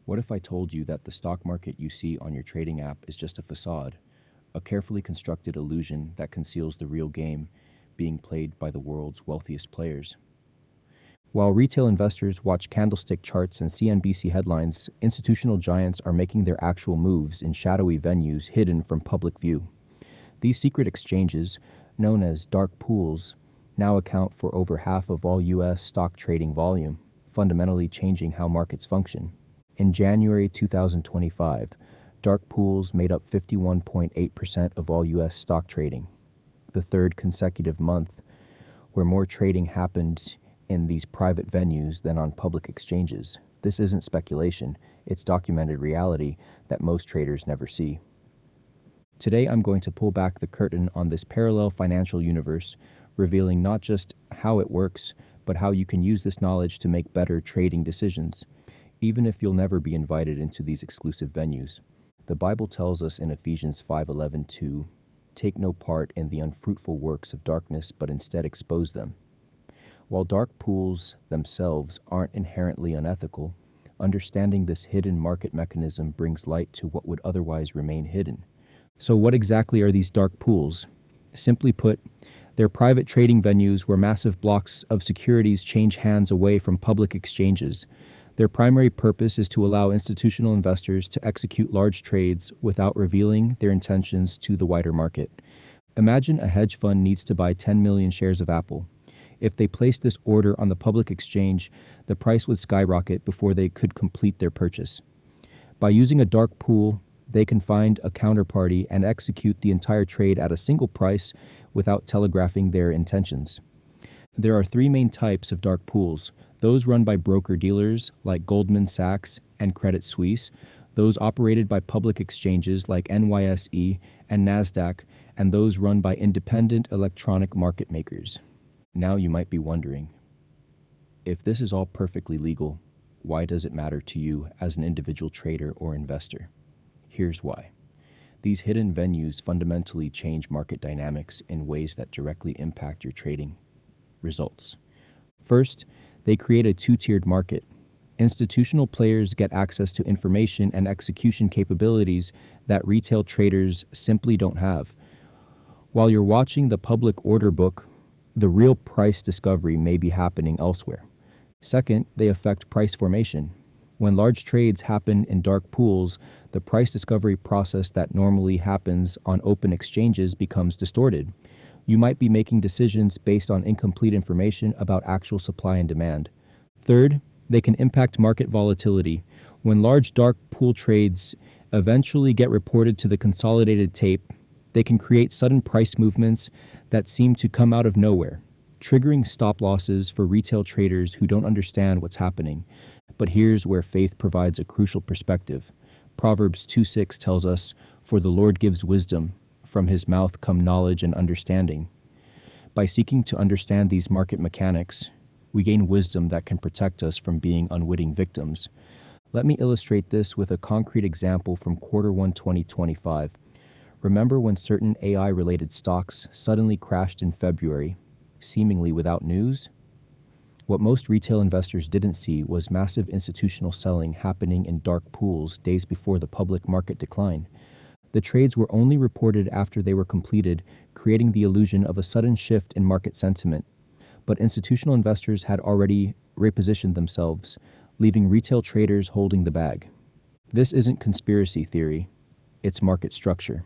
What if I told you that the stock market you see on your trading app is just a facade, a carefully constructed illusion that conceals the real game being played by the world's wealthiest players? While retail investors watch candlestick charts and CNBC headlines, institutional giants are making their actual moves in shadowy venues hidden from public view. These secret exchanges, known as dark pools, now account for over half of all U.S. stock trading volume, fundamentally changing how markets function. In January 2025, dark pools made up 51.8% of all U.S. stock trading, the third consecutive month where more trading happened in these private venues than on public exchanges. This isn't speculation, it's documented reality that most traders never see. Today, I'm going to pull back the curtain on this parallel financial universe, revealing not just how it works, but how you can use this knowledge to make better trading decisions, even if you'll never be invited into these exclusive venues. The Bible tells us in Ephesians 5:11 to take no part in the unfruitful works of darkness, but instead expose them. While dark pools themselves aren't inherently unethical, understanding this hidden market mechanism brings light to what would otherwise remain hidden. So what exactly are these dark pools? Simply put, they're private trading venues where massive blocks of securities change hands away from public exchanges. Their primary purpose is to allow institutional investors to execute large trades without revealing their intentions to the wider market. Imagine a hedge fund needs to buy 10 million shares of Apple. If they placed this order on the public exchange, the price would skyrocket before they could complete their purchase. By using a dark pool, they can find a counterparty and execute the entire trade at a single price without telegraphing their intentions. There are three main types of dark pools: those run by broker-dealers like Goldman Sachs and Credit Suisse, those operated by public exchanges like NYSE and NASDAQ, and those run by independent electronic market makers. Now you might be wondering, if this is all perfectly legal, why does it matter to you as an individual trader or investor? Here's why. These hidden venues fundamentally change market dynamics in ways that directly impact your trading results. First, they create a two-tiered market. Institutional players get access to information and execution capabilities that retail traders simply don't have. While you're watching the public order book, the real price discovery may be happening elsewhere. Second, they affect price formation. When large trades happen in dark pools, the price discovery process that normally happens on open exchanges becomes distorted. You might be making decisions based on incomplete information about actual supply and demand. Third, they can impact market volatility. When large dark pool trades eventually get reported to the consolidated tape, they can create sudden price movements that seem to come out of nowhere, triggering stop losses for retail traders who don't understand what's happening. But here's where faith provides a crucial perspective. Proverbs 2:6 tells us, "For the Lord gives wisdom, from his mouth come knowledge and understanding." By seeking to understand these market mechanics, we gain wisdom that can protect us from being unwitting victims. Let me illustrate this with a concrete example from Q1 2025. Remember when certain AI-related stocks suddenly crashed in February, seemingly without news? What most retail investors didn't see was massive institutional selling happening in dark pools days before the public market decline. The trades were only reported after they were completed, creating the illusion of a sudden shift in market sentiment. But institutional investors had already repositioned themselves, leaving retail traders holding the bag. This isn't conspiracy theory, it's market structure.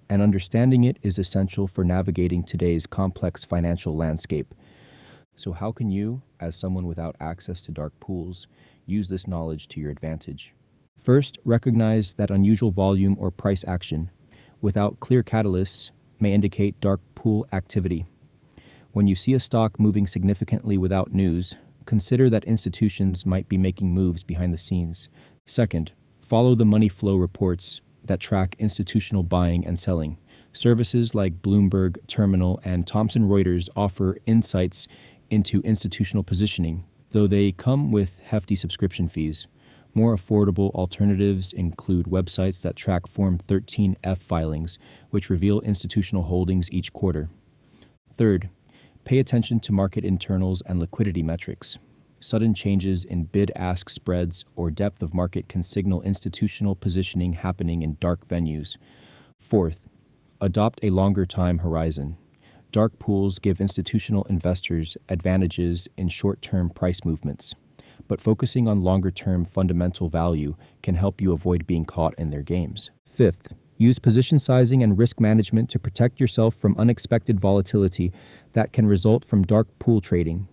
And understanding it is essential for navigating today's complex financial landscape. So how can you, as someone without access to dark pools, use this knowledge to your advantage? First, recognize that unusual volume or price action without clear catalysts may indicate dark pool activity. When you see a stock moving significantly without news, consider that institutions might be making moves behind the scenes. Second, follow the money flow reports that track institutional buying and selling. Services like Bloomberg Terminal and Thomson Reuters offer insights into institutional positioning, though they come with hefty subscription fees. More affordable alternatives include websites that track Form 13F filings, which reveal institutional holdings each quarter. Third, pay attention to market internals and liquidity metrics. Sudden changes in bid-ask spreads or depth of market can signal institutional positioning happening in dark venues. Fourth, adopt a longer time horizon. Dark pools give institutional investors advantages in short-term price movements, but focusing on longer-term fundamental value can help you avoid being caught in their games. Fifth, use position sizing and risk management to protect yourself from unexpected volatility that can result from dark pool trading.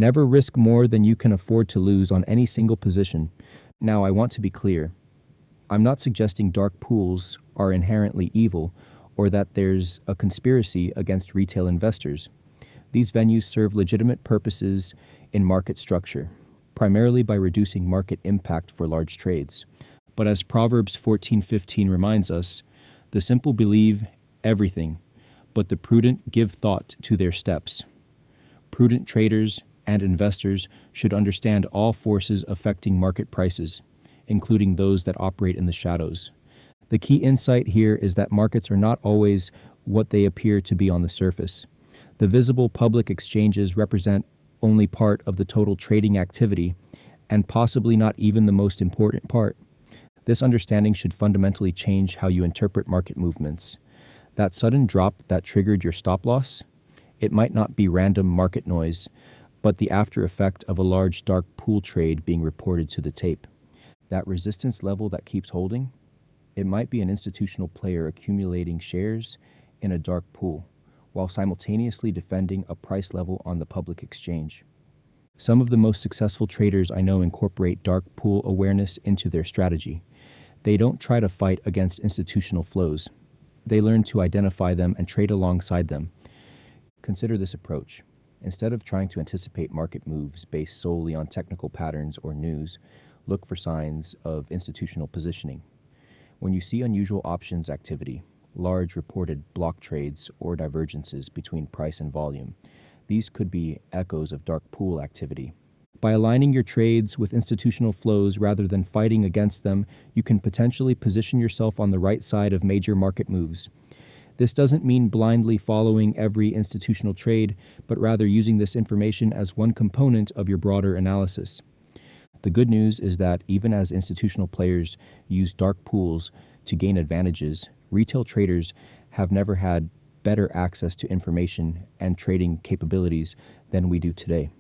Never risk more than you can afford to lose on any single position. Now, I want to be clear. I'm not suggesting dark pools are inherently evil or that there's a conspiracy against retail investors. These venues serve legitimate purposes in market structure, primarily by reducing market impact for large trades. But as Proverbs 14:15 reminds us, the simple believe everything, but the prudent give thought to their steps. Prudent traders and investors should understand all forces affecting market prices, including those that operate in the shadows. The key insight here is that markets are not always what they appear to be on the surface. The visible public exchanges represent only part of the total trading activity, and possibly not even the most important part. This understanding should fundamentally change how you interpret market movements. That sudden drop that triggered your stop loss, it might not be random market noise, but the after effect of a large dark pool trade being reported to the tape. That resistance level that keeps holding, it might be an institutional player accumulating shares in a dark pool, while simultaneously defending a price level on the public exchange. Some of the most successful traders I know incorporate dark pool awareness into their strategy. They don't try to fight against institutional flows. They learn to identify them and trade alongside them. Consider this approach. Instead of trying to anticipate market moves based solely on technical patterns or news, look for signs of institutional positioning. When you see unusual options activity, large reported block trades or divergences between price and volume, these could be echoes of dark pool activity. By aligning your trades with institutional flows rather than fighting against them, you can potentially position yourself on the right side of major market moves. This doesn't mean blindly following every institutional trade, but rather using this information as one component of your broader analysis. The good news is that even as institutional players use dark pools to gain advantages, retail traders have never had better access to information and trading capabilities than we do today.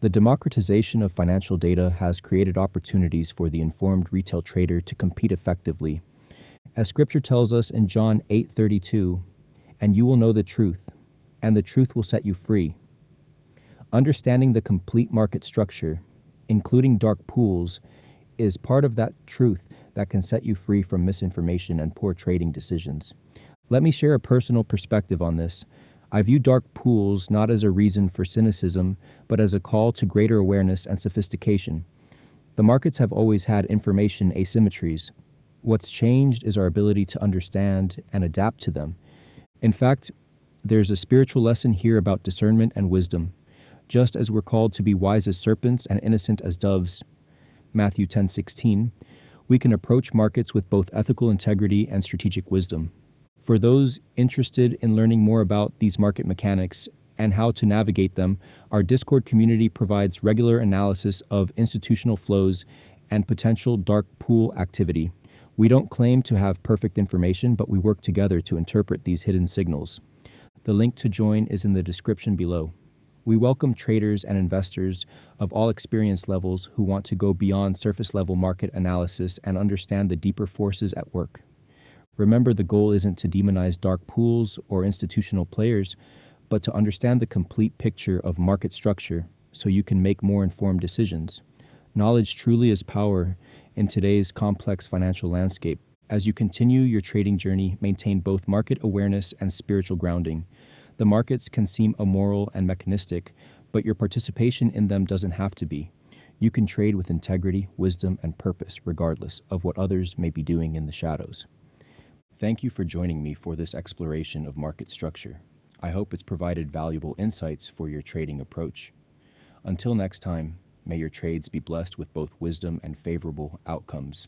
The democratization of financial data has created opportunities for the informed retail trader to compete effectively. As Scripture tells us in John 8:32, "And you will know the truth, and the truth will set you free." Understanding the complete market structure, including dark pools, is part of that truth that can set you free from misinformation and poor trading decisions. Let me share a personal perspective on this. I view dark pools not as a reason for cynicism, but as a call to greater awareness and sophistication. The markets have always had information asymmetries. What's changed is our ability to understand and adapt to them. In fact, there's a spiritual lesson here about discernment and wisdom. Just as we're called to be wise as serpents and innocent as doves, Matthew 10:16, we can approach markets with both ethical integrity and strategic wisdom. For those interested in learning more about these market mechanics and how to navigate them, our Discord community provides regular analysis of institutional flows and potential dark pool activity. We don't claim to have perfect information, but we work together to interpret these hidden signals. The link to join is in the description below. We welcome traders and investors of all experience levels who want to go beyond surface-level market analysis and understand the deeper forces at work. Remember, the goal isn't to demonize dark pools or institutional players, but to understand the complete picture of market structure so you can make more informed decisions. Knowledge truly is power in today's complex financial landscape. As you continue your trading journey, maintain both market awareness and spiritual grounding. The markets can seem immoral and mechanistic, but your participation in them doesn't have to be. You can trade with integrity, wisdom, and purpose, regardless of what others may be doing in the shadows. Thank you for joining me for this exploration of market structure. I hope it's provided valuable insights for your trading approach. Until next time, may your trades be blessed with both wisdom and favorable outcomes.